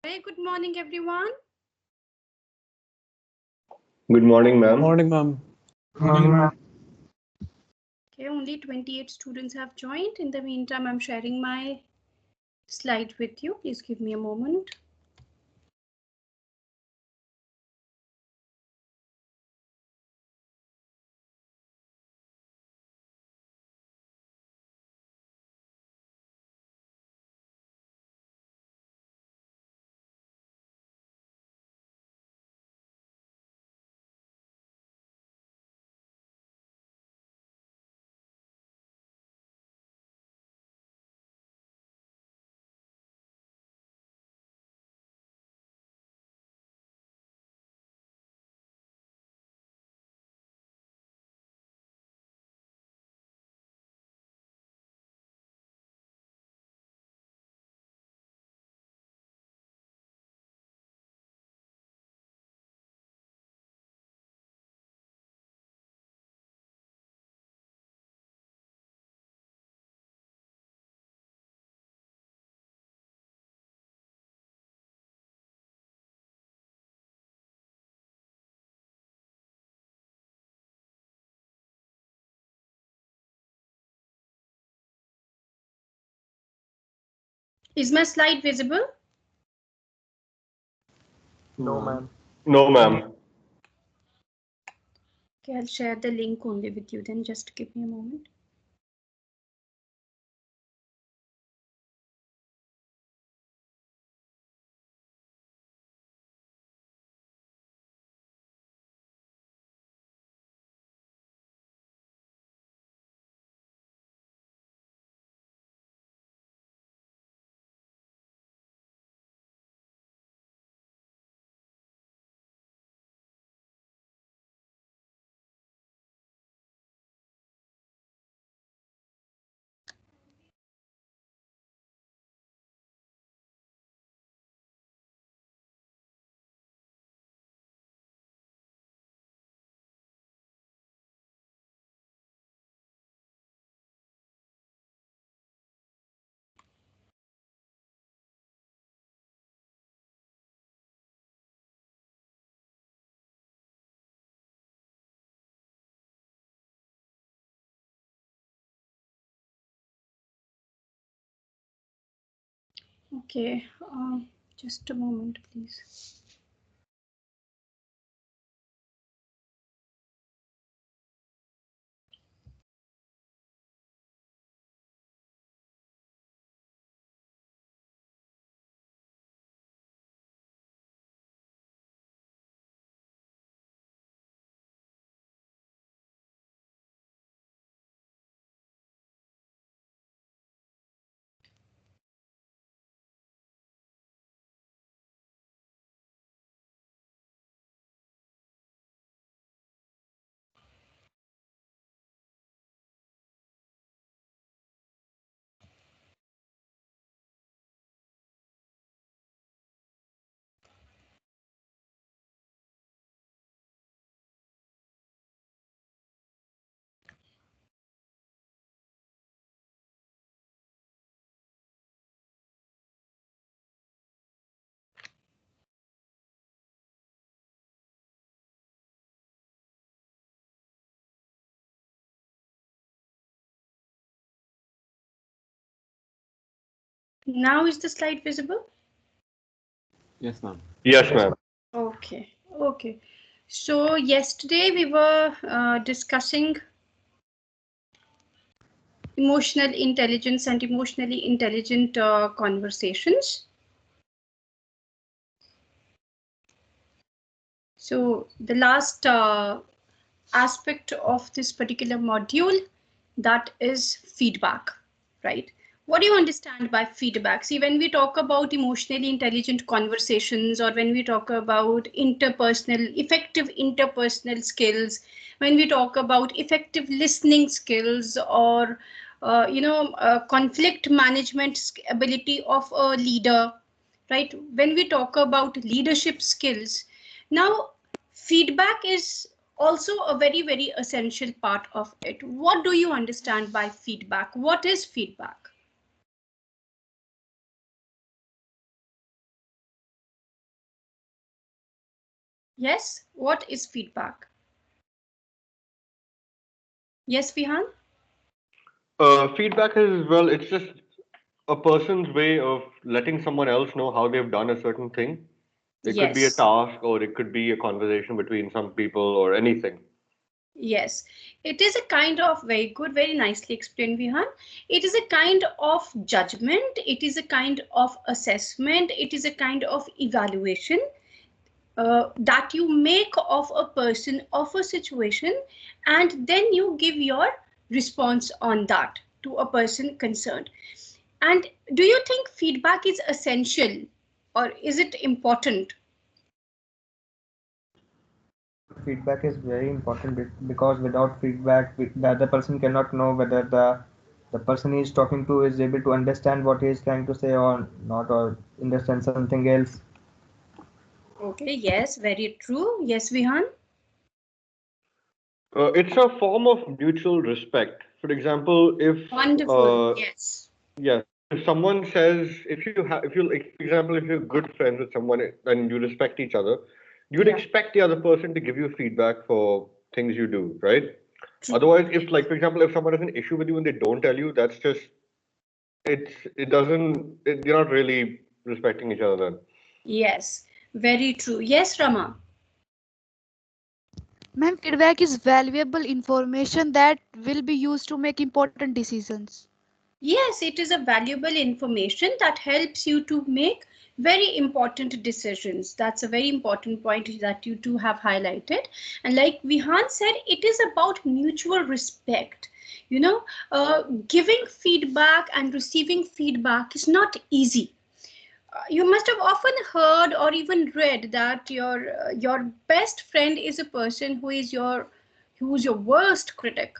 Very good morning, everyone. Good morning, ma'am. Morning, ma'am. Morning, ma'am. Okay, only 28 students have joined. In the meantime, I'm sharing my slide with you. Please give me a moment. Is my slide visible? No, ma'am. No, ma'am. Okay, I'll share the link only with you then. Just give me a moment. Okay, just a moment, please. Now is the slide visible? Yes, ma'am. Yes, ma'am. Okay, okay. So yesterday we were discussing emotional intelligence and emotionally intelligent conversations. So the last aspect of this particular module, that is feedback, right? What do you understand by feedback? See, when we talk about emotionally intelligent conversations, or when we talk about effective interpersonal skills, when we talk about effective listening skills, or conflict management ability of a leader, right? When we talk about leadership skills, now feedback is also a very, very essential part of it. What do you understand by feedback? What is feedback? Yes, what is feedback? Yes, Vihan? Feedback is, well, it's just a person's way of letting someone else know how they've done a certain thing. It could be a Yes. task or it could be a conversation between some people or anything. Yes, it is a kind of very good, very nicely explained, Vihan. It is a kind of judgment. It is a kind of assessment. It is a kind of evaluation that you make of a person, of a situation, and then you give your response on that to a person concerned. And do you think feedback is essential or is it important? Feedback is very important because without feedback, the other person cannot know whether the person he is talking to is able to understand what he is trying to say or not, or understand something else. Okay, yes, very true. Yes, Vihan. It's a form of mutual respect. For example, Wonderful. Yes. yes, if someone says, if you, like, for example, if you're good friends with someone and you respect each other, you'd Yeah, expect the other person to give you feedback for things you do, right? true. Otherwise, if, Yes. like, for example, if someone has an issue with you and they don't tell you, that's just, it doesn't, you're not really respecting each other then. Yes, very true. Yes, Rama. Ma'am, feedback is valuable information that will be used to make important decisions. Yes, it is a valuable information that helps you to make very important decisions. That's a very important point that you two have highlighted. And like Vihan said, it is about mutual respect. You know, giving feedback and receiving feedback is not easy. You must have often heard or even read that your best friend is a person who's your worst critic.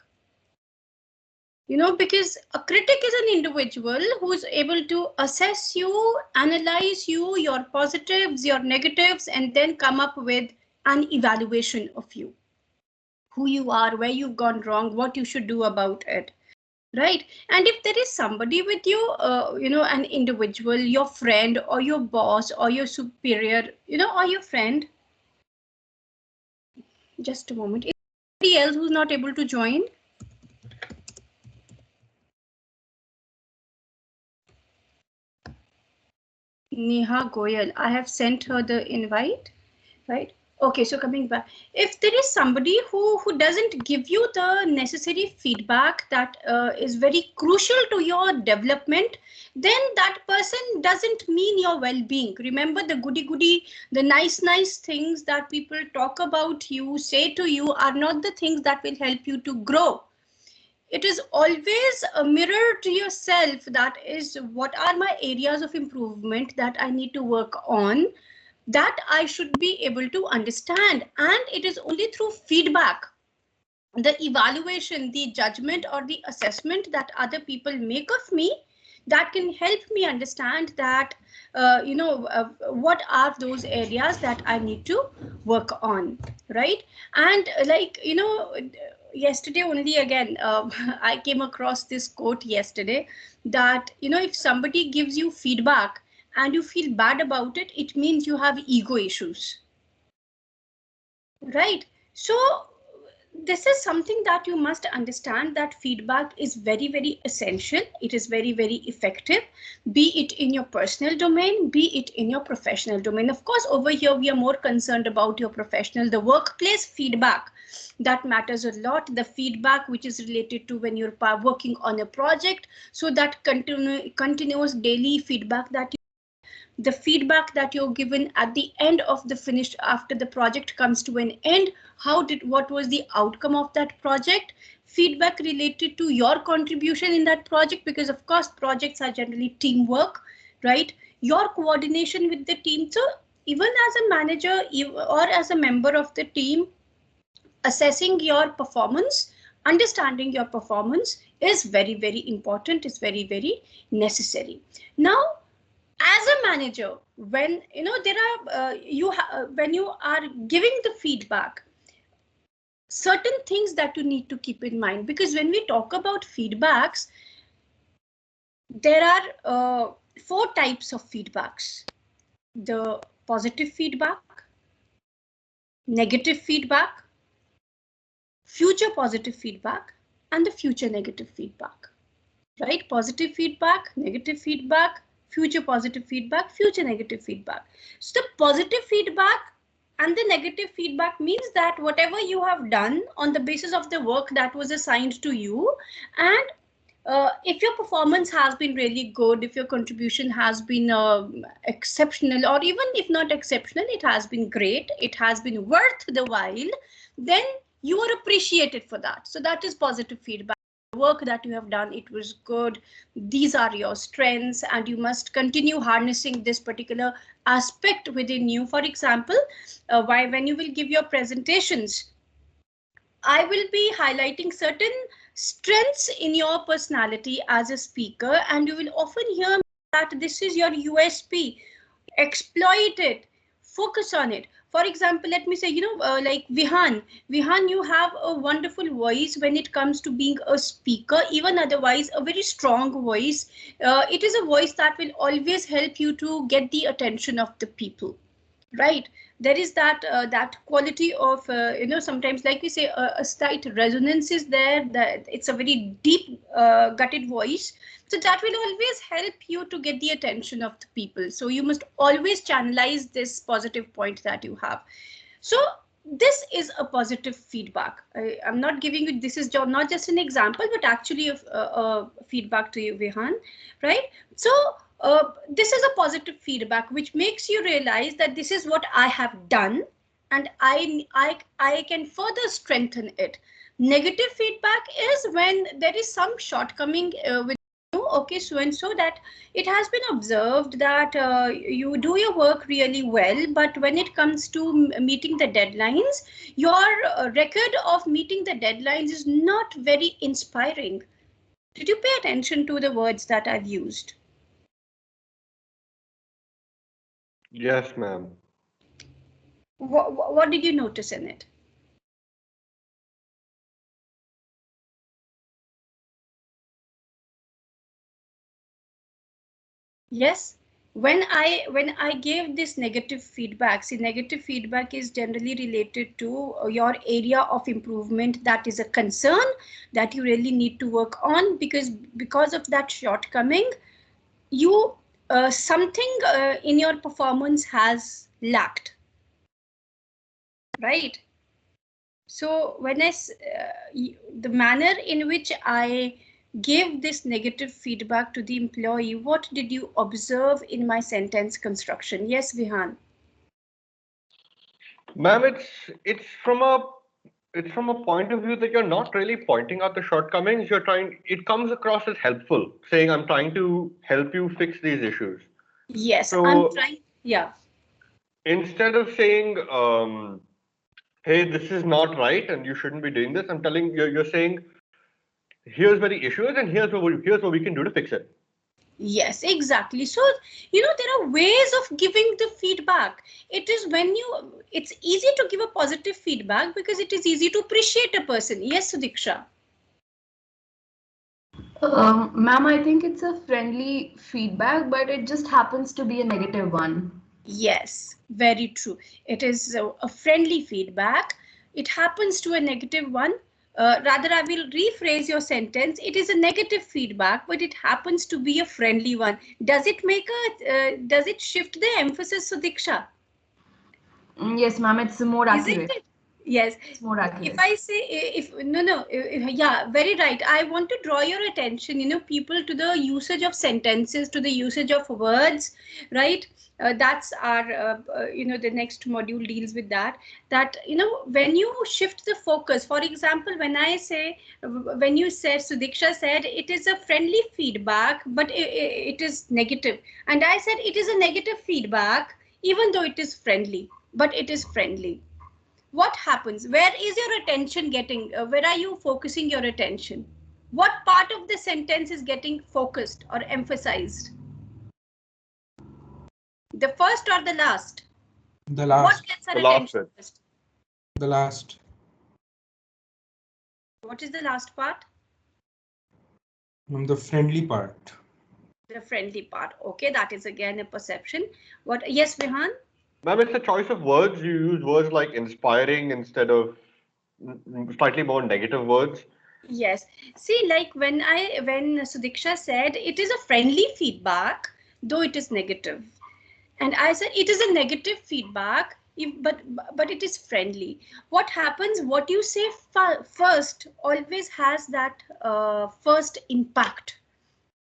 Because a critic is an individual who's able to assess you, analyze you, your positives, your negatives, and then come up with an evaluation of you, who you are, where you've gone wrong, what you should do about it. Right. And if there is somebody with you, an individual, your friend or your boss or your superior, or your friend, just a moment. Is there anybody else who's not able to join? Neha Goyal. I have sent her the invite. Right. Okay, so coming back, if there is somebody who doesn't give you the necessary feedback that is very crucial to your development, then that person doesn't mean your well-being. Remember, the goody-goody, the nice things that people talk about you, say to you, are not the things that will help you to grow. It is always a mirror to yourself. That is, what are my areas of improvement that I need to work on, that I should be able to understand. And it is only through feedback, the evaluation, the judgment, or the assessment that other people make of me, that can help me understand that, what are those areas that I need to work on, right? And yesterday only again, I came across this quote yesterday that, if somebody gives you feedback and you feel bad about it, it means you have ego issues. Right. So this is something that you must understand, that feedback is very essential. It is very effective, be it in your personal domain, be it in your professional domain. Of course, over here we are more concerned about your professional, the workplace feedback. That matters a lot. The feedback which is related to when you're working on a project. So that continuous daily feedback, that the feedback that you're given at the end of the finish, after the project comes to an end, what was the outcome of that project, feedback related to your contribution in that project, because of course projects are generally teamwork, right? Your coordination with the team. So even as a manager or as a member of the team, assessing your performance, understanding your performance is very important, is very necessary. Now, as a manager, when there are when you are giving the feedback, certain things that you need to keep in mind, because when we talk about feedbacks, there are four types of feedbacks: the positive feedback, negative feedback, future positive feedback, and the future negative feedback, right? Positive feedback, negative feedback, future positive feedback, future negative feedback. So the positive feedback and the negative feedback means that whatever you have done on the basis of the work that was assigned to you, and if your performance has been really good, if your contribution has been exceptional, or even if not exceptional, it has been great, it has been worth the while, then you are appreciated for that. So that is positive feedback. The work that you have done, it was good. These are your strengths, and you must continue harnessing this particular aspect within you. For example, when you will give your presentations, I will be highlighting certain strengths in your personality as a speaker, and you will often hear that this is your USP. Exploit it, focus on it. For example, let me say, like Vihan, you have a wonderful voice when it comes to being a speaker, even otherwise a very strong voice. It is a voice that will always help you to get the attention of the people. Right, there is that quality of sometimes, like we say, a slight resonance is there, that it's a very deep gutted voice, so that will always help you to get the attention of the people. So you must always channelize this positive point that you have. So this is a positive feedback. I'm not giving you, this is not just an example, but actually a feedback to you, Vihan, right? So this is a positive feedback which makes you realize that this is what I have done, and I can further strengthen it. Negative feedback is when there is some shortcoming with you, okay, so and so, that it has been observed that you do your work really well, but when it comes to meeting the deadlines, your record of meeting the deadlines is not very inspiring. Did you pay attention to the words that I've used? Yes, ma'am. What did you notice in it? Yes, when I gave this negative feedback, see, negative feedback is generally related to your area of improvement that is a concern that you really need to work on, because of that shortcoming, you something in your performance has lacked, right? So when the manner in which I gave this negative feedback to the employee, what did you observe in my sentence construction? Yes, Vihan. Ma'am, it's from a point of view that you're not really pointing out the shortcomings. It comes across as helpful, saying I'm trying to help you fix these issues. Yes, I'm So trying. Yeah. instead of saying, hey, this is not right and you shouldn't be doing this, you're saying, here's where the issue is and here's what we can do to fix it. Yes, exactly. So, there are ways of giving the feedback. It is it's easy to give a positive feedback because it is easy to appreciate a person. Yes, Sudiksha. Ma'am, I think it's a friendly feedback, but it just happens to be a negative one. Yes, very true. It is a friendly feedback. It happens to a negative one. Rather, I will rephrase your sentence. It is a negative feedback, but it happens to be a friendly one. Does it shift the emphasis, Sudiksha? Yes, ma'am, it's more Isn't accurate. it? Yes. It's more If accurate. I say, yeah, very right. I want to draw your attention, people, to the usage of sentences, to the usage of words, right? That's our, the next module deals with that. That, when you shift the focus, for example, when you said, Sudiksha said, it is a friendly feedback, but it is negative. And I said, it is a negative feedback, even though it is friendly, but it is friendly. What happens? Where is your attention getting? Where are you focusing your attention? What part of the sentence is getting focused or emphasized? The first or the last? The What last. gets our The last attention bit. first? The last. What is the last part? The friendly part. The friendly part. Okay, that is again a perception. What? Yes, Vihan? Ma'am, it's a choice of words. You use words like inspiring instead of slightly more negative words. Yes. See, like when Sudiksha said it is a friendly feedback, though it is negative. And I said it is a negative feedback, but it is friendly. What happens? What you say first always has that first impact,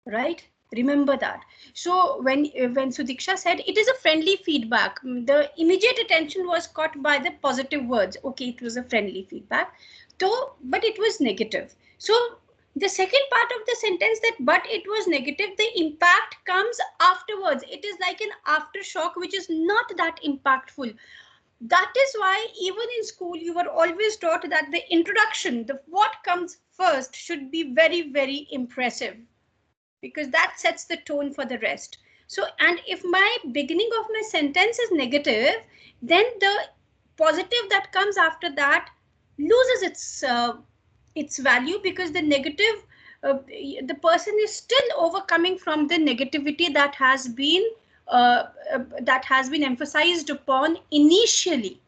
right? Remember that. So when Sudiksha said it is a friendly feedback, the immediate attention was caught by the positive words. Okay, it was a friendly feedback, though, but it was negative. So the second part of the sentence, that but it was negative, the impact comes afterwards. It is like an aftershock, which is not that impactful. That is why even in school you were always taught that the introduction, the what comes first, should be very, very impressive, because that sets the tone for the rest. So, and if my beginning of my sentence is negative, then the positive that comes after that loses its value, because the negative, the person is still overcoming from the negativity that has been emphasized upon initially.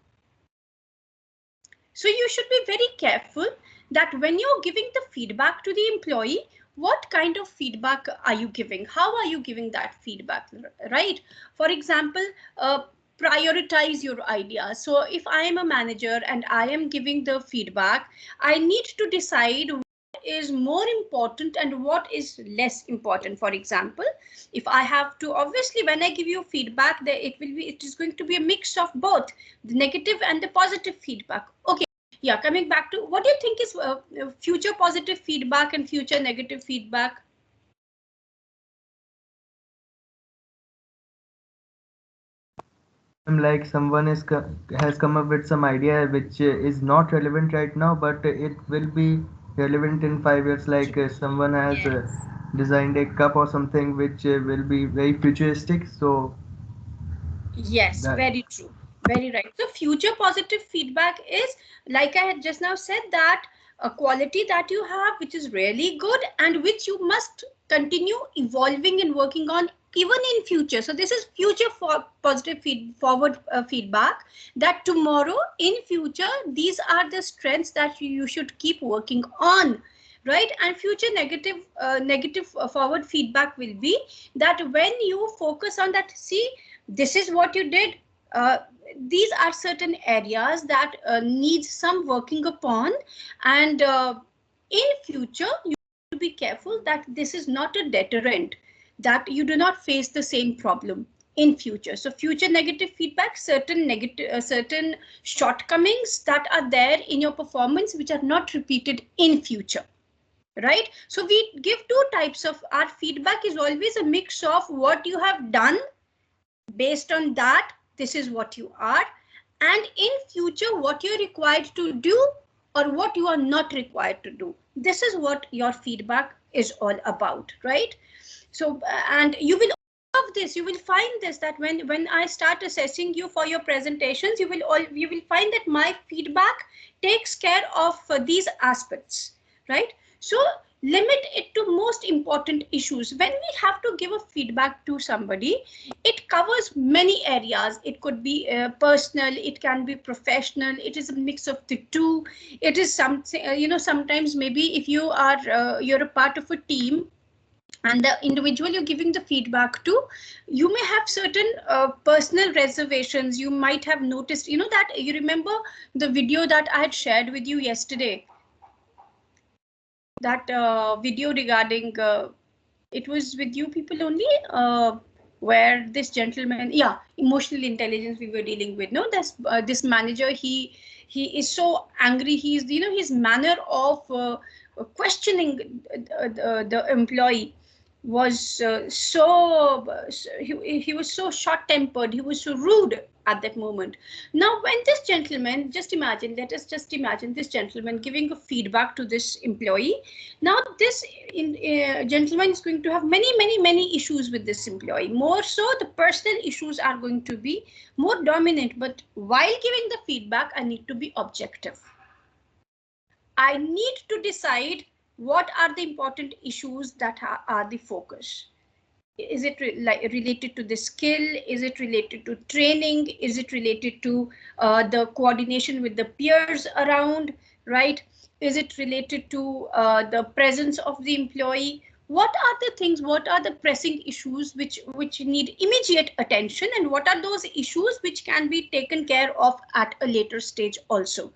So you should be very careful that when you're giving the feedback to the employee, what kind of feedback are you giving? How are you giving that feedback, right? For example, prioritize your ideas. So if I am a manager and I am giving the feedback, I need to decide what is more important and what is less important. For example, if I have to, obviously when I give you feedback, it is going to be a mix of both the negative and the positive feedback. Okay. Yeah, coming back to what do you think is future positive feedback and future negative feedback? Like someone has come up with some idea which is not relevant right now, but it will be relevant in 5 years. Like someone has Yes. designed a cup or something which will be very futuristic. So Yes, that very true. Very right. So future positive feedback is, like I had just now said, that a quality that you have, which is really good and which you must continue evolving and working on even in future. So this is future for positive forward feedback, that tomorrow in future, these are the strengths that you should keep working on. Right. And future negative forward feedback will be that when you focus on that, see, this is what you did. Uh, these are certain areas that need some working upon, and in future you have to be careful that this is not a deterrent, that you do not face the same problem in future. So future negative feedback, certain shortcomings that are there in your performance which are not repeated in future. Right. So we give two types of, our feedback is always a mix of what you have done. Based on that, this is what you are, and in future what you're required to do or what you are not required to do. This is what your feedback is all about, right? So and you will of this, you will find this, that when I start assessing you for your presentations, you will find that my feedback takes care of these aspects, right? So limit it to most important issues. When we have to give a feedback to somebody, it covers many areas. It could be personal, it can be professional, it is a mix of the two. It is something, sometimes maybe if you are you're a part of a team, and the individual you're giving the feedback to, you may have certain personal reservations. You might have noticed, that you remember the video that I had shared with you yesterday, that video regarding it was with you people only, where this gentleman, yeah, emotional intelligence we were dealing with. No, this manager, he is so angry. He's, his manner of questioning the employee was he was so short tempered, he was so rude at that moment. Now when this gentleman, let us just imagine this gentleman giving a feedback to this employee. Now this gentleman is going to have many issues with this employee. More so, the personal issues are going to be more dominant. But while giving the feedback, I need to be objective. I need to decide what are the important issues that are the focus. Is it related to the skill? Is it related to training? Is it related to the coordination with the peers around, right? Is it related to the presence of the employee? What are the things, what are the pressing issues which need immediate attention, and what are those issues which can be taken care of at a later stage also?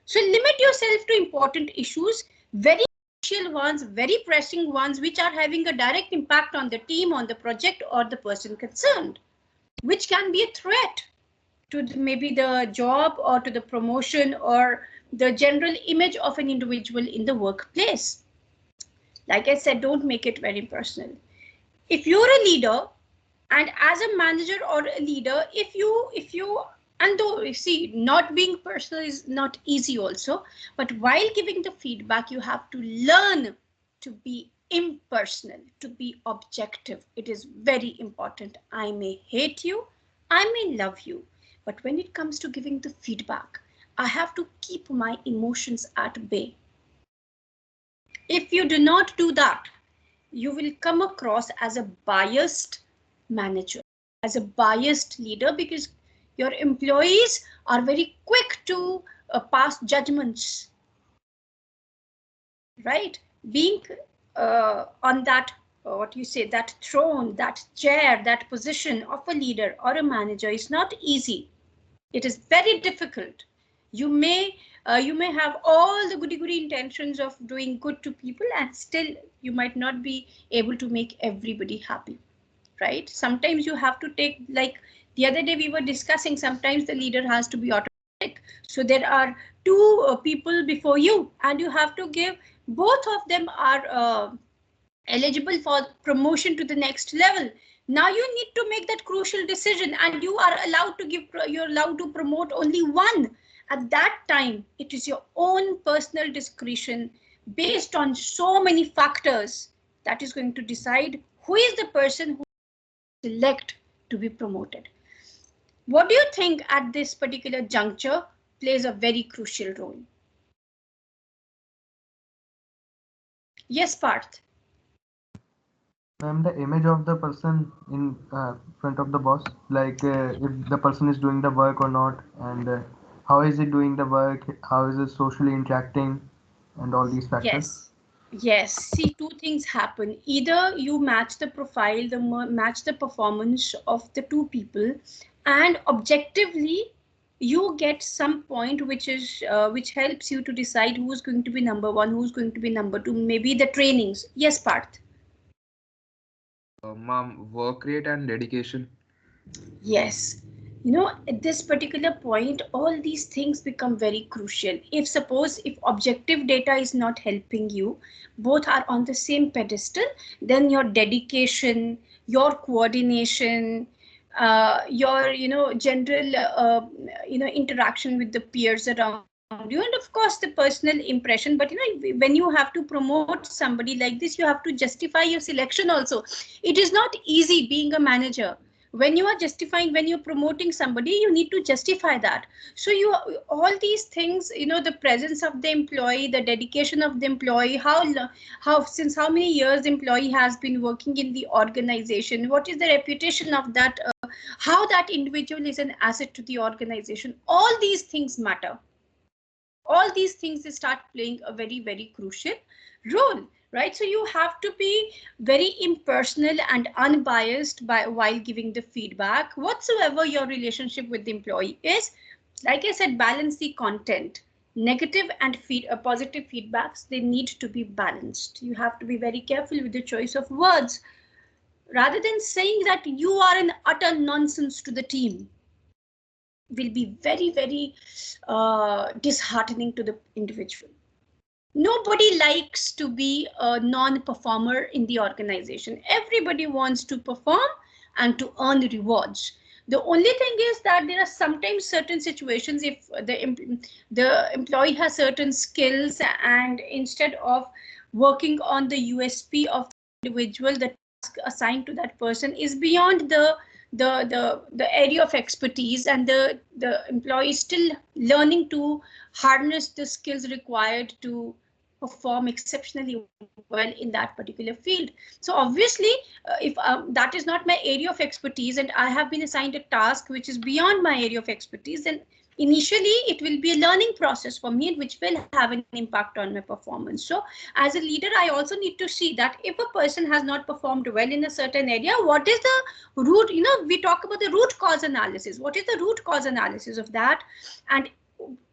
So limit yourself to important issues, very crucial ones, very pressing ones, which are having a direct impact on the team, on the project, or the person concerned, which can be a threat to maybe the job or to the promotion or the general image of an individual in the workplace. Like I said, don't make it very personal. If you're a leader, and as a manager or a leader, if you and though you see, not being personal is not easy also, but while giving the feedback, you have to learn to be impersonal, to be objective. It is very important. I may hate you, I may love you, but when it comes to giving the feedback, I have to keep my emotions at bay. If you do not do that, you will come across as a biased manager, as a biased leader, because your employees are very quick to pass judgments, right? Being on that, what you say, that throne, that chair, that position of a leader or a manager is not easy. It is very difficult. You may have all the goody intentions of doing good to people, and still you might not be able to make everybody happy, right? Sometimes you have to take, like the other day we were discussing, sometimes the leader has to be automatic. So there are two people before you, and you have to give, both of them are eligible for promotion to the next level. Now you need to make that crucial decision, and you are allowed to give, you're allowed to promote only one. At that time, it is your own personal discretion based on so many factors that is going to decide who is the person who select to be promoted. What do you think at this particular juncture plays a very crucial role? Yes, Parth. Ma'am, the image of the person in front of the boss, like if the person is doing the work or not, and how is he doing the work, how is it socially interacting, and all these factors. Yes. Yes. See, two things happen. Either you match the profile, match the performance of the two people, and objectively you get some point which is which helps you to decide who's going to be number one, who's going to be number two. Maybe the trainings. Yes, Parth. Ma'am, work rate and dedication. Yes. At this particular point, all these things become very crucial. If objective data is not helping you, both are on the same pedestal, then your dedication, your coordination, your, general, interaction with the peers around you, and of course the personal impression. But, when you have to promote somebody like this, you have to justify your selection also. It is not easy being a manager. When you are justifying, when you're promoting somebody, you need to justify that. So all these things, the presence of the employee, the dedication of the employee, since how many years the employee has been working in the organization, what is the reputation of that, how that individual is an asset to the organization, all these things matter. All these things, they start playing a very, very crucial role, right? So you have to be very impersonal and unbiased while giving the feedback, whatsoever your relationship with the employee is. Like I said, balance the content. Negative and positive feedbacks, they need to be balanced. You have to be very careful with the choice of words, rather than saying that you are an utter nonsense to the team, will be very, very disheartening to the individual. Nobody likes to be a non-performer in the organization. Everybody wants to perform and to earn rewards. The only thing is that there are sometimes certain situations, if the employee has certain skills, and instead of working on the USP of the individual, the task assigned to that person is beyond the area of expertise, and the employee is still learning to harness the skills required to perform exceptionally well in that particular field. So obviously, if that is not my area of expertise and I have been assigned a task which is beyond my area of expertise, then initially it will be a learning process for me, which will have an impact on my performance. So as a leader, I also need to see that if a person has not performed well in a certain area, what is the root, we talk about the root cause analysis. What is the root cause analysis of that? And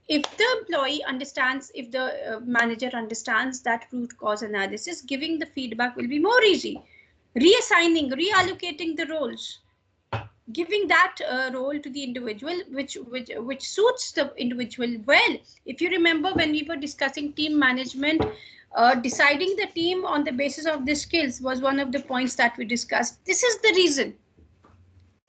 if the employee understands, if the manager understands that root cause analysis, giving the feedback will be more easy. Reassigning, reallocating the roles, giving that role to the individual which suits the individual well. If you remember, when we were discussing team management, deciding the team on the basis of the skills was one of the points that we discussed. This is the reason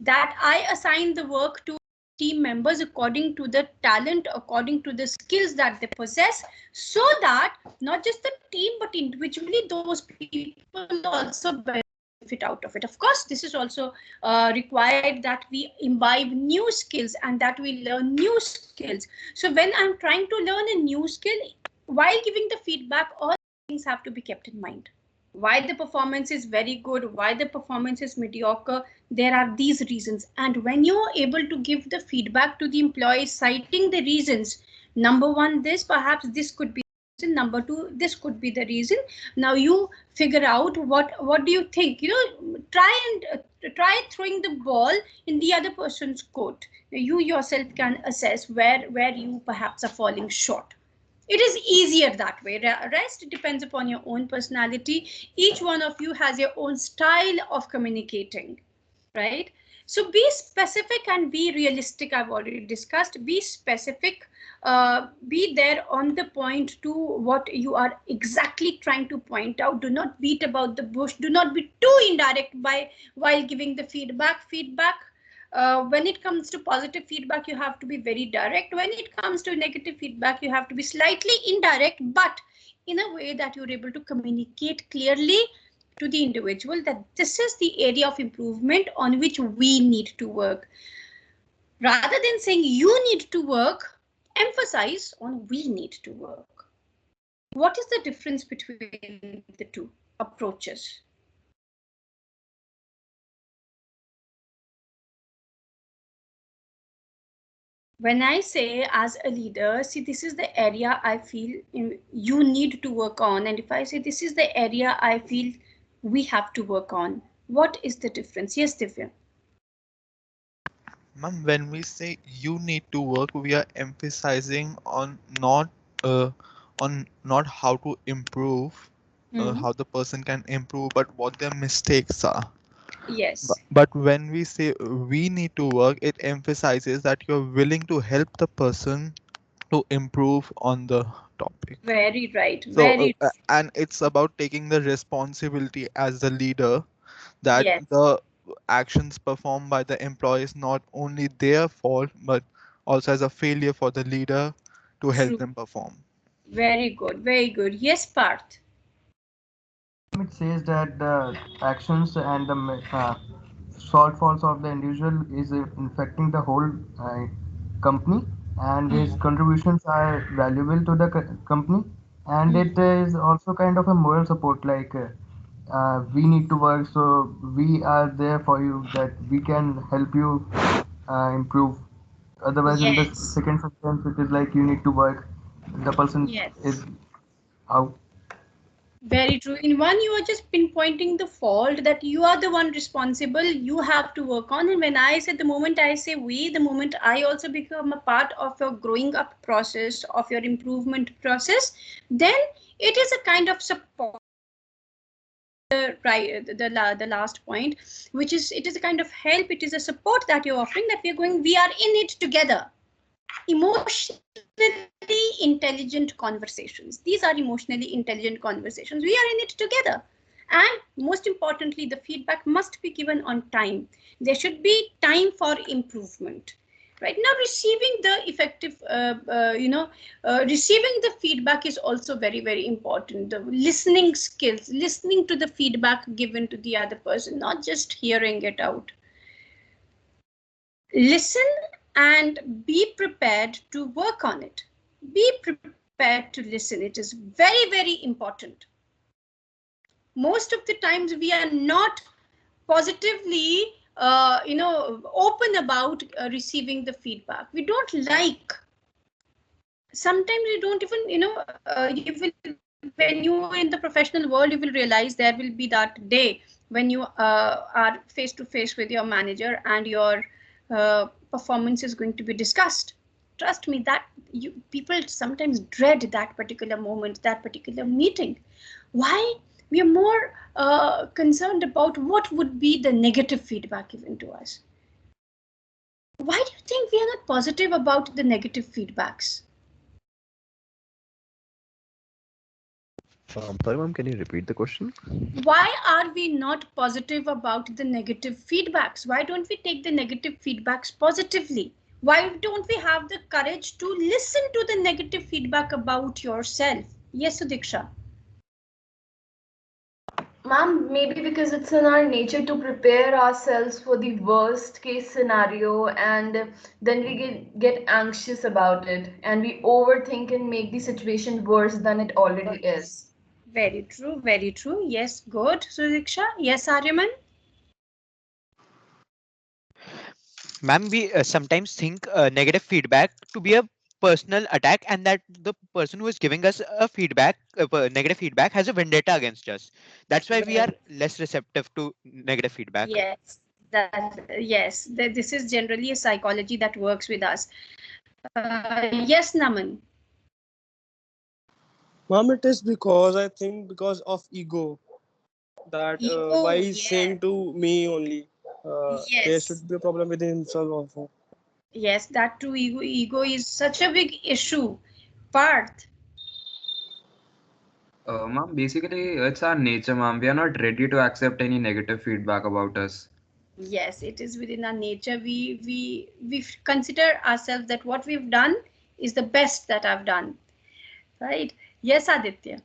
that I assign the work to team members according to the talent, according to the skills that they possess, so that not just the team but individually those people also benefit out of it. Of course, this is also required that we imbibe new skills and that we learn new skills. So when I'm trying to learn a new skill, while giving the feedback, all things have to be kept in mind. Why the performance is very good, why the performance is mediocre, there are these reasons. And when you are able to give the feedback to the employees citing the reasons, number one, this, perhaps this could be the reason, number two, this could be the reason. Now you figure out what do you think, try throwing the ball in the other person's court. You yourself can assess where you perhaps are falling short. It is easier that way. Rest depends upon your own personality. Each one of you has your own style of communicating, right? So be specific and be realistic. I've already discussed. Be specific. Be there on the point to what you are exactly trying to point out. Do not beat about the bush. Do not be too indirect while giving the feedback. When it comes to positive feedback, you have to be very direct. When it comes to negative feedback, you have to be slightly indirect, but in a way that you're able to communicate clearly to the individual that this is the area of improvement on which we need to work. Rather than saying you need to work, emphasize on we need to work. What is the difference between the two approaches? When I say as a leader, see, this is the area I feel you need to work on. And if I say this is the area I feel we have to work on, what is the difference? Yes, Divya. Ma'am, when we say you need to work, we are emphasizing uh, on not how to improve, how the person can improve, but what their mistakes are. Yes. But when we say we need to work, it emphasizes that you're willing to help the person to improve on the topic. Very right. So, Very and it's about taking the responsibility as the leader that yes. the actions performed by the employee is not only their fault, but also as a failure for the leader to help True. them perform. Very good. Very good. Yes, Parth. It says that the actions and the shortfalls of the individual is infecting the whole company, and his contributions are valuable to the company, and it is also kind of a moral support, like we need to work, so we are there for you, that we can help you improve. Otherwise, in the Yes. second sentence, it is like you need to work, the person is Yes. out. Very true. In one, you are just pinpointing the fault that you are the one responsible, you have to work on. And when I say, the moment I say we, the moment I also become a part of your growing up process, of your improvement process, then it is a kind of support. The last point, which is, it is a kind of help, it is a support that you're offering, that we are in it together. Emotionally intelligent conversations. These are emotionally intelligent conversations. We are in it together. And most importantly, the feedback must be given on time. There should be time for improvement. Right now, receiving the effective, receiving the feedback is also very, very important. The listening skills, listening to the feedback given to the other person, not just hearing it out. Listen and be prepared to work on it. Be prepared prepared to listen. It is very, very important. Most of the times we are not positively, open about receiving the feedback. We don't like. Sometimes you don't even, you will, when you are in the professional world, you will realize there will be that day when you are face to face with your manager and your performance is going to be discussed. Trust me, that people sometimes dread that particular moment, that particular meeting. Why? We are more concerned about what would be the negative feedback given to us. Why do you think we are not positive about the negative feedbacks? Sorry, ma'am, can you repeat the question? Why are we not positive about the negative feedbacks? Why don't we take the negative feedbacks positively? Why don't we have the courage to listen to the negative feedback about yourself? Yes, Sudiksha. Ma'am, maybe because it's in our nature to prepare ourselves for the worst case scenario, and then we get anxious about it and we overthink and make the situation worse than it already is. Very true, very true. Yes, good, Sudiksha. Yes, Aryaman. Ma'am, we sometimes think negative feedback to be a personal attack, and that the person who is giving us a feedback, negative feedback, has a vendetta against us. That's why we are less receptive to negative feedback. Yes, this is generally a psychology that works with us. Yes, Naman. Mom, it is because I think because of ego, that why he's saying to me only. There should be a problem with himself also. Yes, that too. Ego is such a big issue. Parth. Ma'am, basically, it's our nature, ma'am. We are not ready to accept any negative feedback about us. Yes, it is within our nature. We consider ourselves that what we've done is the best that I've done. Right? Yes, Aditya.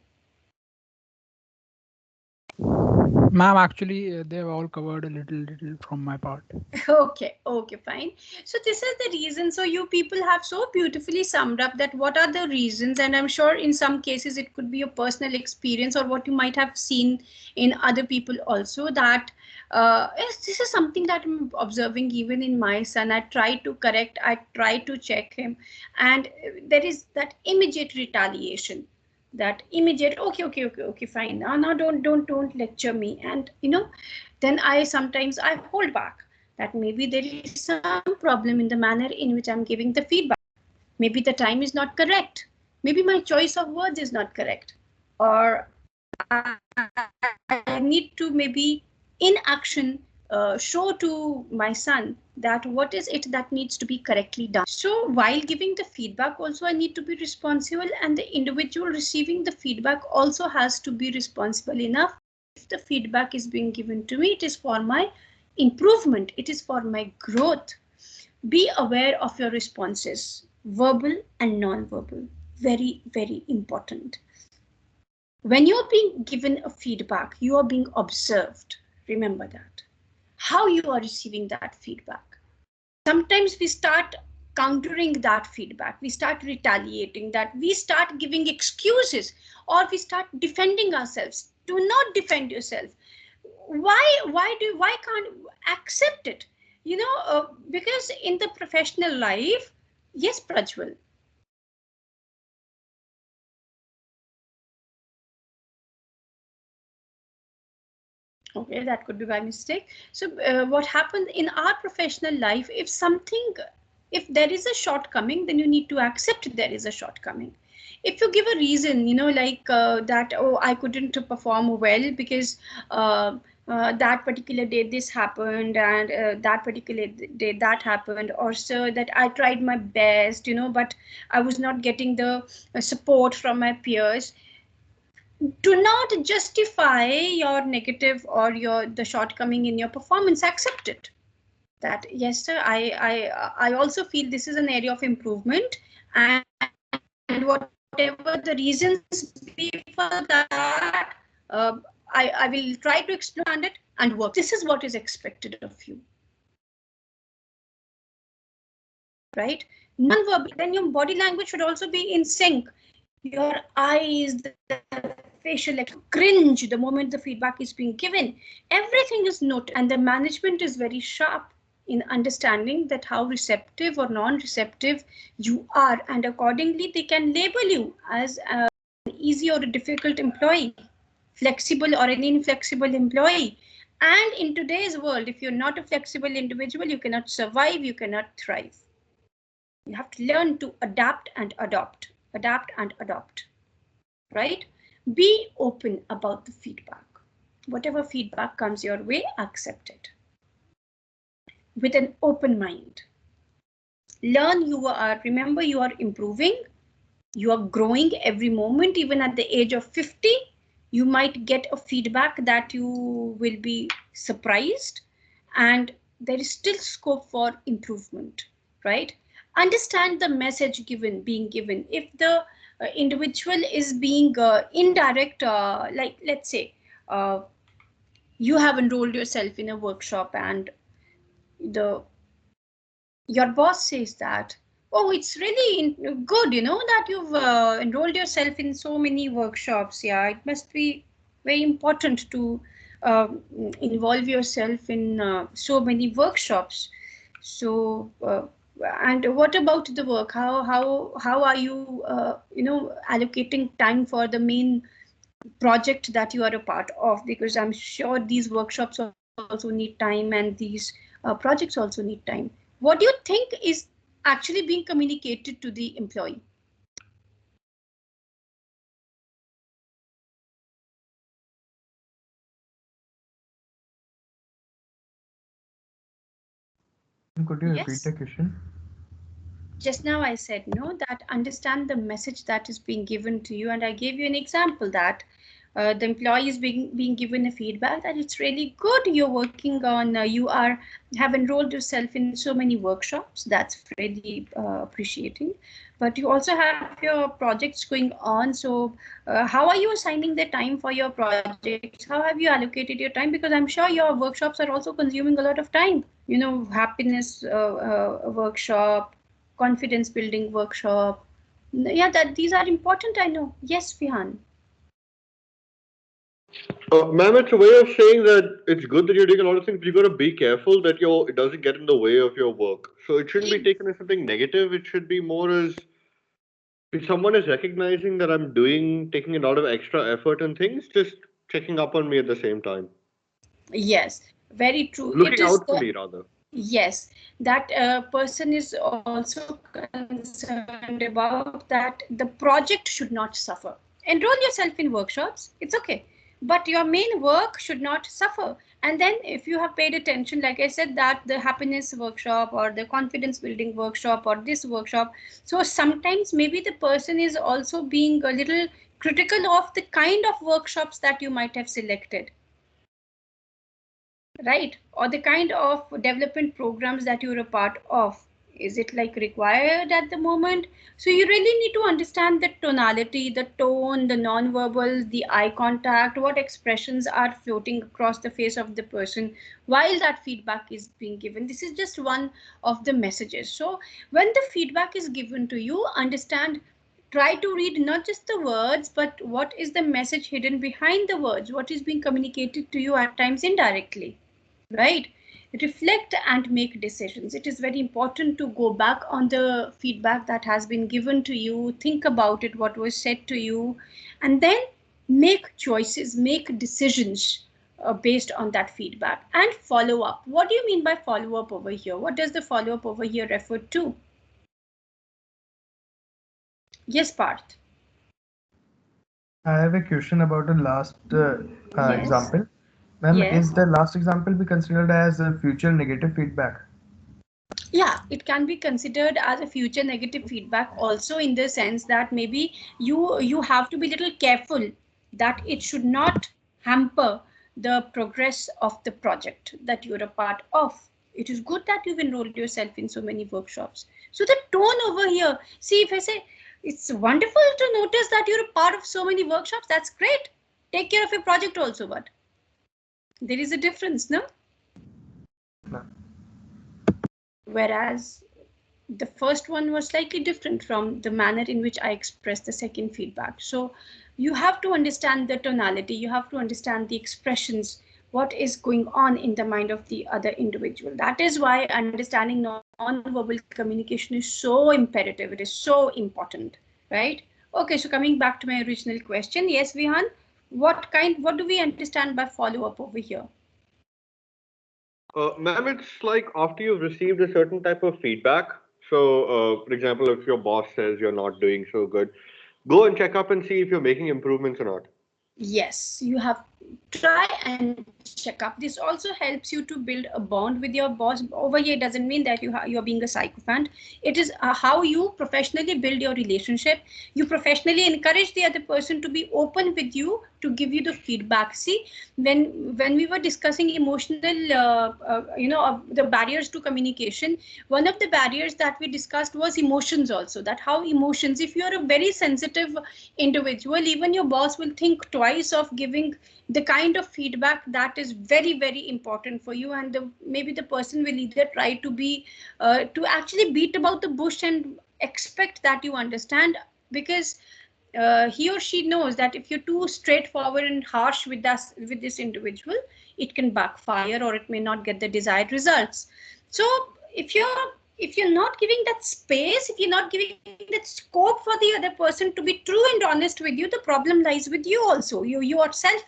Ma'am, actually, they've all covered a little from my part. Okay, fine. So this is the reason. So you people have so beautifully summed up that what are the reasons, and I'm sure in some cases it could be a personal experience or what you might have seen in other people also, that yes, this is something that I'm observing even in my son. I try to correct, I try to check him, and there is that immediate retaliation. That immediate, okay, fine. Now don't lecture me. And then I sometimes I hold back, that maybe there is some problem in the manner in which I'm giving the feedback. Maybe the time is not correct. Maybe my choice of words is not correct. Or I need to maybe in action show to my son that what is it that needs to be correctly done. So while giving the feedback also, I need to be responsible, and the individual receiving the feedback also has to be responsible enough. If the feedback is being given to me, it is for my improvement, it is for my growth. Be aware of your responses, verbal and non-verbal. Very, very important. When you're being given a feedback, you are being observed. Remember that. How you are receiving that feedback. Sometimes we start countering that feedback. We start retaliating, that we start giving excuses, or we start defending ourselves. Do not defend yourself. Why can't accept it? Because in the professional life, yes, Prajwal. Okay, that could be by mistake. So what happens in our professional life, if there is a shortcoming, then you need to accept there is a shortcoming. If you give a reason, like that, oh, I couldn't perform well because that particular day this happened, and that particular day that happened, or so that I tried my best, but I was not getting the support from my peers. Do not justify your negative or the shortcoming in your performance. Accept it, that yes sir, I also feel this is an area of improvement, and whatever the reasons be for that, I will try to expand it and work. This is what is expected of you, right? Non-verbal, then your body language should also be in sync. your eyes, the facial cringe the moment the feedback is being given. Everything is noted, and the management is very sharp in understanding that how receptive or non-receptive you are, and accordingly they can label you as an easy or a difficult employee, flexible or an inflexible employee. And in today's world, if you're not a flexible individual, you cannot survive, you cannot thrive. You have to learn to adapt and adopt, right? Be open about the feedback. Whatever feedback comes your way, accept it with an open mind. Learn remember you are improving, you are growing every moment. Even at the age of 50, you might get a feedback that you will be surprised, and there is still scope for improvement, right? Understand the message being given. If the individual is being indirect, like let's say you have enrolled yourself in a workshop, and the your boss says that, oh, it's really good, that you've enrolled yourself in so many workshops. Yeah, it must be very important to uh, involve yourself in so many workshops. So and what about the work? How are you allocating time for the main project that you are a part of? Because I'm sure these workshops also need time, and these projects also need time. What do you think is actually being communicated to the employee? Could you repeat Yes. the question? Just now I said, no, that understand the message that is being given to you, and I gave you an example that the employee is being given a feedback that it's really good you're working on, have enrolled yourself in so many workshops. That's really appreciating. But you also have your projects going on. So how are you assigning the time for your projects? How have you allocated your time? Because I'm sure your workshops are also consuming a lot of time. Happiness workshop, confidence building workshop. Yeah, that these are important, I know. Yes, Fihan. Ma'am, it's a way of saying that it's good that you're doing a lot of things, but you got to be careful that it doesn't get in the way of your work. So it shouldn't be taken as something negative. It should be more as if someone is recognizing that I'm taking a lot of extra effort and things, just checking up on me at the same time. Yes, very true. It Looking is out for me, rather. yes, that person is also concerned about that the project should not suffer. Enroll yourself in workshops, it's okay, but your main work should not suffer. And then if you have paid attention, like I said, that the happiness workshop or the confidence building workshop or this workshop, so sometimes maybe the person is also being a little critical of the kind of workshops that you might have selected, right? Or the kind of development programs that you're a part of. Is it like required at the moment? So you really need to understand the tonality, the tone, the non-verbal, the eye contact, what expressions are floating across the face of the person while that feedback is being given. This is just one of the messages. So when the feedback is given to you, understand, try to read not just the words, but what is the message hidden behind the words, what is being communicated to you at times indirectly, right? Reflect and make decisions. It is very important to go back on the feedback that has been given to you, think about it, what was said to you, and then make choices, make decisions based on that feedback, and follow up. What do you mean by follow up over here? What does the follow up over here refer to? Yes, Parth. I have a question about the last Yes. example. Ma'am, Yes. is the last example be considered as a future negative feedback? Yeah, it can be considered as a future negative feedback also, in the sense that maybe you have to be little careful that it should not hamper the progress of the project that you're a part of. It is good that you've enrolled yourself in so many workshops. So the tone over here, see, if I say it's wonderful to notice that you're a part of so many workshops, that's great, take care of your project also, but there is a difference, no? No. Whereas the first one was slightly different from the manner in which I expressed the second feedback. So you have to understand the tonality, you have to understand the expressions, what is going on in the mind of the other individual. That is why understanding non-verbal communication is so imperative, it is so important, right? Okay, so coming back to my original question, yes, Vihan, what do we understand by follow-up over here? Ma'am, it's like after you've received a certain type of feedback. So, for example, if your boss says you're not doing so good, go and check up and see if you're making improvements or not. Yes, you have try and check up. This also helps you to build a bond with your boss. Over here doesn't mean that you're being a sycophant. It is how you professionally build your relationship. You professionally encourage the other person to be open with you, to give you the feedback. See, when we were discussing emotional the barriers to communication, one of the barriers that we discussed was emotions also. That how emotions, if you are a very sensitive individual, even your boss will think twice of giving the kind of feedback that is very, very important for you, and maybe the person will either try to be to actually beat about the bush and expect that you understand, because he or she knows that if you're too straightforward and harsh with this individual, it can backfire or it may not get the desired results. So if you're not giving that space, if you're not giving that scope for the other person to be true and honest with you, the problem lies with you also. Your self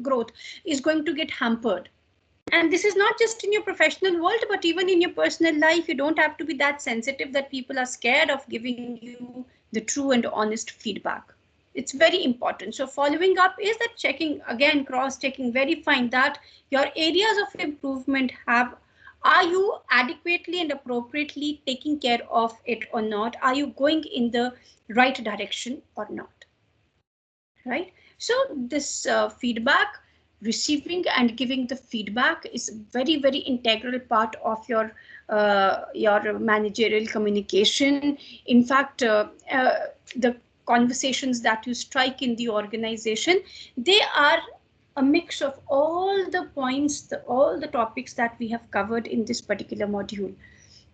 growth is going to get hampered. And this is not just in your professional world, but even in your personal life. You don't have to be that sensitive that people are scared of giving you the true and honest feedback. It's very important. So following up is that checking again, cross-checking, verifying that your areas of improvement are you adequately and appropriately taking care of it or not? Are you going in the right direction or not? Right? So this feedback, receiving and giving the feedback is very, very integral part of your managerial communication. In fact, the conversations that you strike in the organization, they are a mix of all the points, all the topics that we have covered in this particular module.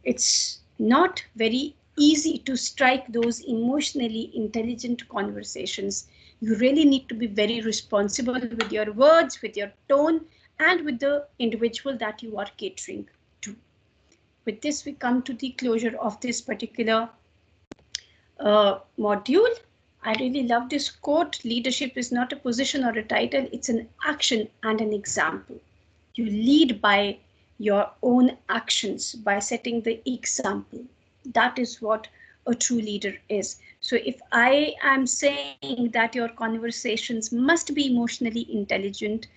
It's not very easy to strike those emotionally intelligent conversations. You really need to be very responsible with your words, with your tone, and with the individual that you are catering to. With this, we come to the closure of this particular module. I really love this quote: leadership is not a position or a title, it's an action and an example. You lead by your own actions, by setting the example. That is what a true leader is. So if I am saying that your conversations must be emotionally intelligent,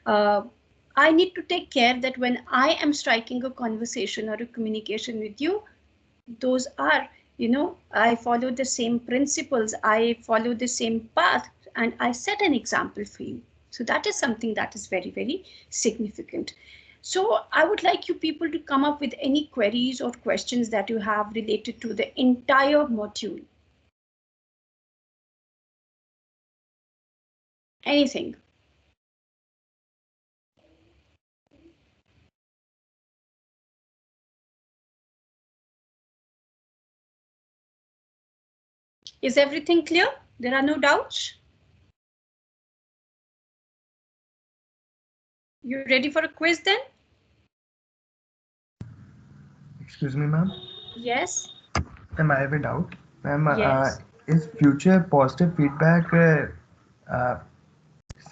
I need to take care that when I am striking a conversation or a communication with you, those are, I follow the same principles, I follow the same path, and I set an example for you. So that is something that is very, very significant. So I would like you people to come up with any queries or questions that you have related to the entire module. Anything. Is everything clear? There are no doubts? You ready for a quiz then? Excuse me, ma'am. Yes. Ma'am, I have a doubt. Ma'am, Yes. is future positive feedback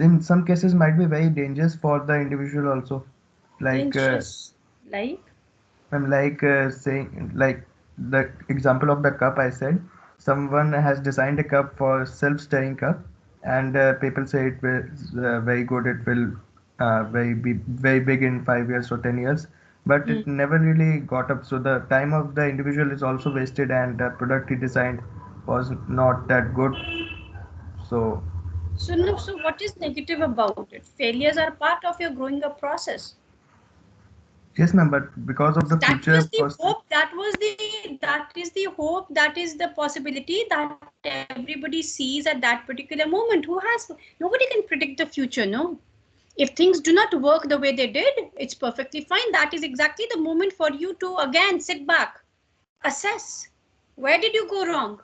in some cases might be very dangerous for the individual also? Like, Dangerous. Like? I'm saying, like the example of the cup I said, someone has designed a cup for self-stirring cup, and people say it will very good. It will be very big in 5 years or 10 years, but it never really got up. So the time of the individual is also wasted, and the product he designed was not that good. So So no, so what is negative about it? Failures are part of your growing up process. yes, ma'am, but because of the That future was the hope, that is the hope, that is the possibility that everybody sees at that particular moment. Nobody can predict the future, no? If things do not work the way they did, it's perfectly fine. That is exactly the moment for you to again sit back, assess where did you go wrong.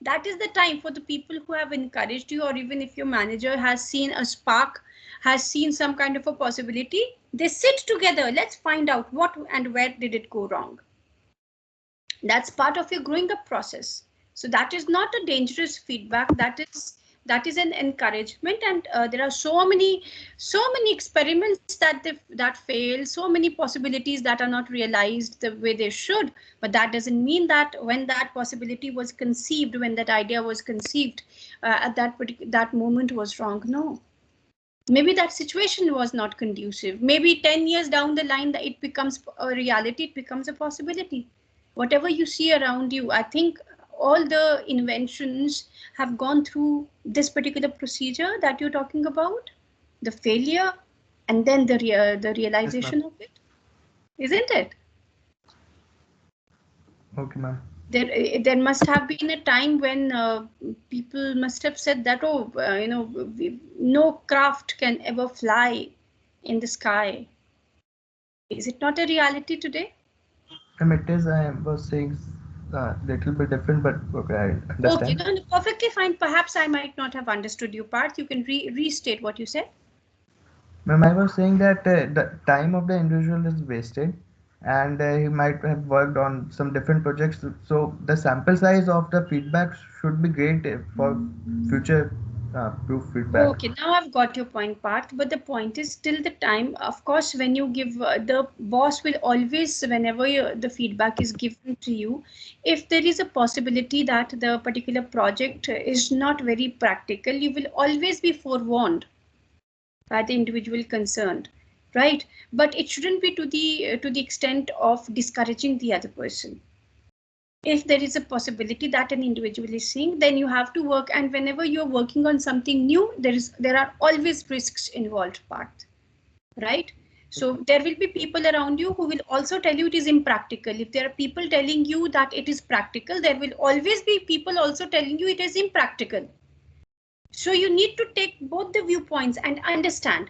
That is the time for the people who have encouraged you, or even if your manager has seen a spark, has seen some kind of a possibility, they sit together. Let's find out what and where did it go wrong. That's part of your growing up process. So that is not a dangerous feedback. That is an encouragement. And there are so many experiments that fail, so many possibilities that are not realized the way they should. But that doesn't mean that when that possibility was conceived, when that idea was conceived, at that moment was wrong. No. Maybe that situation was not conducive. Maybe 10 years down the line that it becomes a reality, it becomes a possibility. Whatever you see around you, I think all the inventions have gone through this particular procedure that you're talking about, the failure and then the realization of it, isn't it? Okay, ma'am. There must have been a time when people must have said that, oh, no craft can ever fly in the sky. Is it not a reality today? It is. I was saying little bit different, but okay, I understand. Okay, no, perfectly fine. Perhaps I might not have understood you, Parth. You can restate what you said. Ma'am, I was saying that the time of the individual is wasted, and he might have worked on some different projects. So the sample size of the feedback should be great for future proof feedback. Okay, now I've got your point, Parth. But the point is still the time. Of course, when you give the boss will always, whenever the feedback is given to you, if there is a possibility that the particular project is not very practical, you will always be forewarned by the individual concerned, right? But it shouldn't be to the extent of discouraging the other person. If there is a possibility that an individual is seeing, then you have to work. And whenever you're working on something new, there are always risks involved, Parth, right? So there will be people around you who will also tell you it is impractical. If there are people telling you that it is practical, there will always be people also telling you it is impractical. So you need to take both the viewpoints and understand.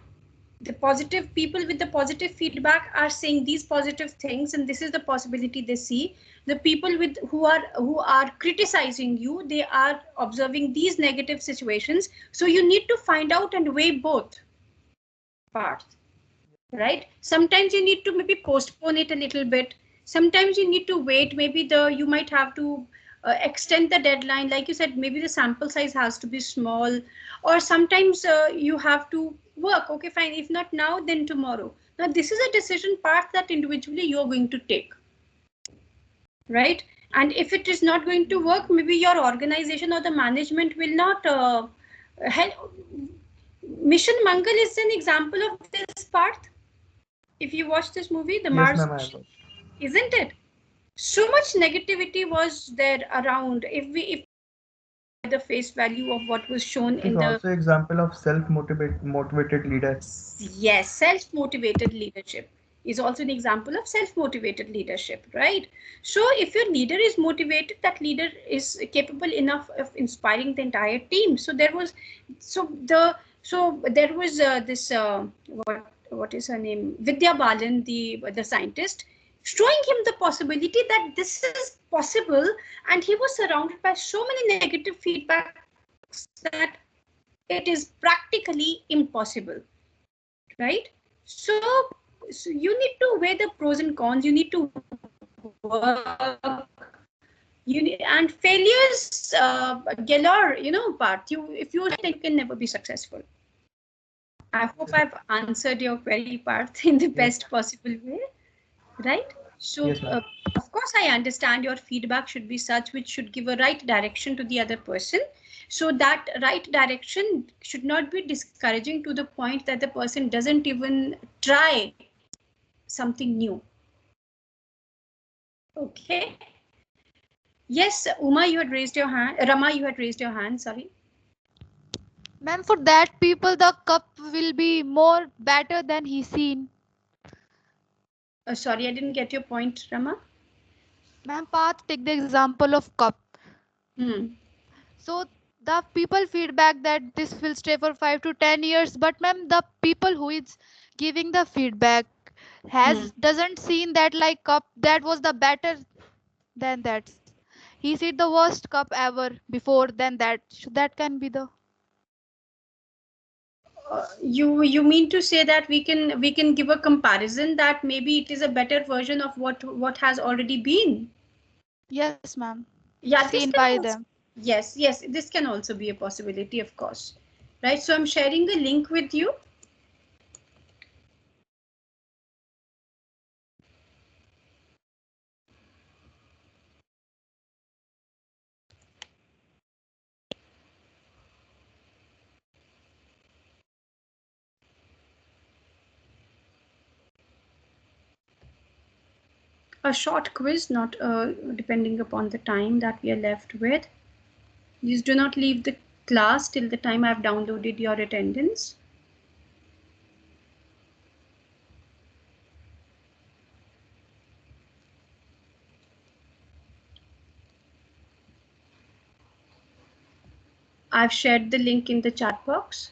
The positive people with the positive feedback are saying these positive things, and this is the possibility they see. The people who are criticizing you, they are observing these negative situations. So you need to find out and weigh both parts, right? Sometimes you need to maybe postpone it a little bit. Sometimes you need to wait. Maybe you might have to extend the deadline. Like you said, maybe the sample size has to be small, or sometimes you have to work. Okay, fine. If not now, then tomorrow. Now, this is a decision part that individually you're going to take, right? And if it is not going to work, maybe your organization or the management will not help. Mission Mangal is an example of this part. If you watch this movie, the Yes, Mars ma'am, I mission, was. isn't it? So much negativity was there around. If the face value of what was shown It is in the, also example of motivated leader. yes, self-motivated leadership is also an example of self-motivated leadership, right? So if your leader is motivated, that leader is capable enough of inspiring the entire team. So there was, this what is her name, Vidya Balan, the scientist, showing him the possibility that this is possible, and he was surrounded by so many negative feedbacks that it is practically impossible, right? So you need to weigh the pros and cons. You need to work. And failures galore, Parth. If you then you can never be successful. I hope I've answered your query, Parth, in the Yes, best possible way, right? So, yes, ma'am. of course, I understand your feedback should be such which should give a right direction to the other person. So that right direction should not be discouraging to the point that the person doesn't even try something new. Okay. Yes, Uma, you had raised your hand. Rama, you had raised your hand. Sorry. Ma'am, for that people, the cup will be more better than he seen. Sorry, I didn't get your point, Rama. Ma'am, Path, take the example of cup. So the people feedback that this will stay for 5 to 10 years, but ma'am, the people who is giving the feedback doesn't seen that like cup that was the better. then that's. He's hit the worst cup ever before, then that can be the. You mean to say that we can give a comparison that maybe it is a better version of what has already been? Yes, ma'am. Yeah, Seen this by can them. also, yes, this can also be a possibility, of course. Right, so I'm sharing the link with you. A short quiz, not depending upon the time that we are left with. Please do not leave the class till the time I've downloaded your attendance. I've shared the link in the chat box.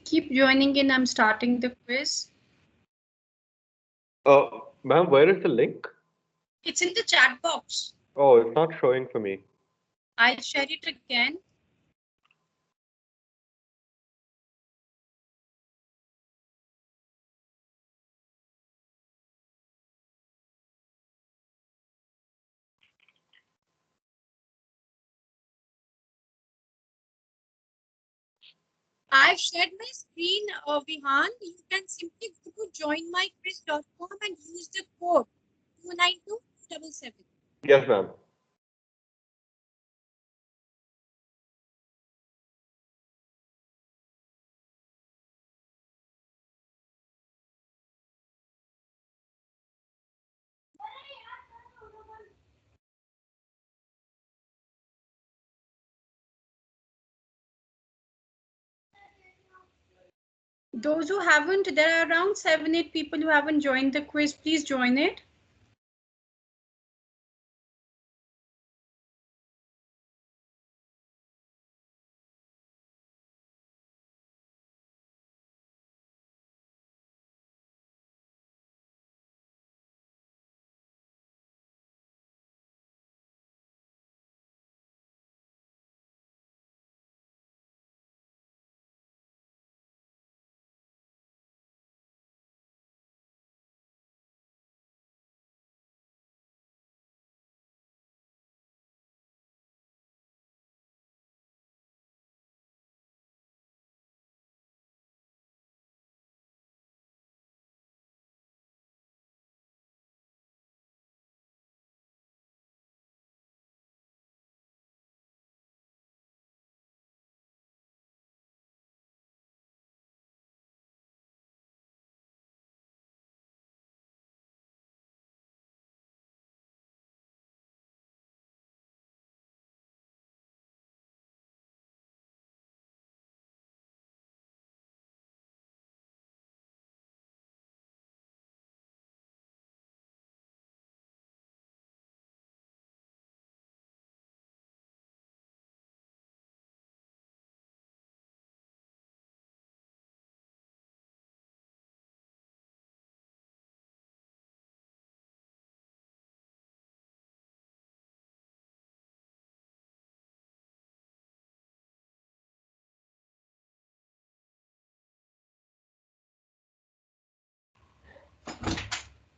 Keep joining in. I'm starting the quiz. Ma'am, where is the link? It's in the chat box. Oh, it's not showing for me. I'll share it again. I've shared my screen, Vihan. You can simply go to joinmyquiz.com and use the code 292277. Yes, ma'am. Those who haven't, there are around 7-8 people who haven't joined the quiz. Please join it.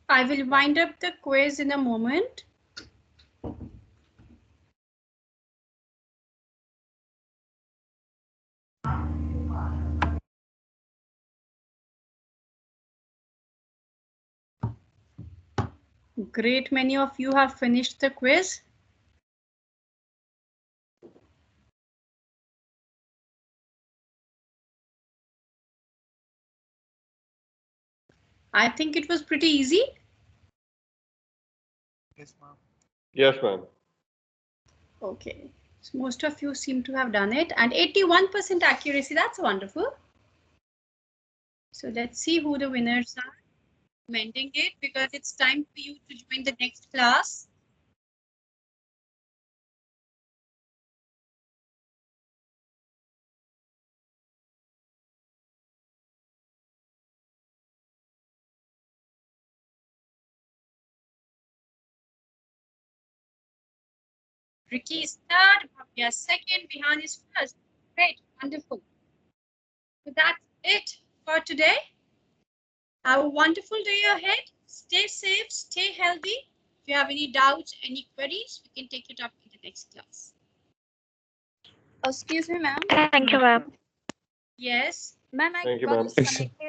I will wind up the quiz in a moment. Great, many of you have finished the quiz. I think it was pretty easy. Yes, ma'am. Yes, ma'am. Okay, so most of you seem to have done it, and 81% accuracy, that's wonderful. So let's see who the winners are. Mending it because it's time for you to join the next class. Ricky is third, Bhavya second, Bihan is first. Great, wonderful. So that's it for today. Have a wonderful day ahead. Stay safe, stay healthy. If you have any doubts, any queries, we can take it up in the next class. Excuse me, ma'am. Thank you, ma'am. Yes. Ma'am, I Thank you, got ma'am. disconnected.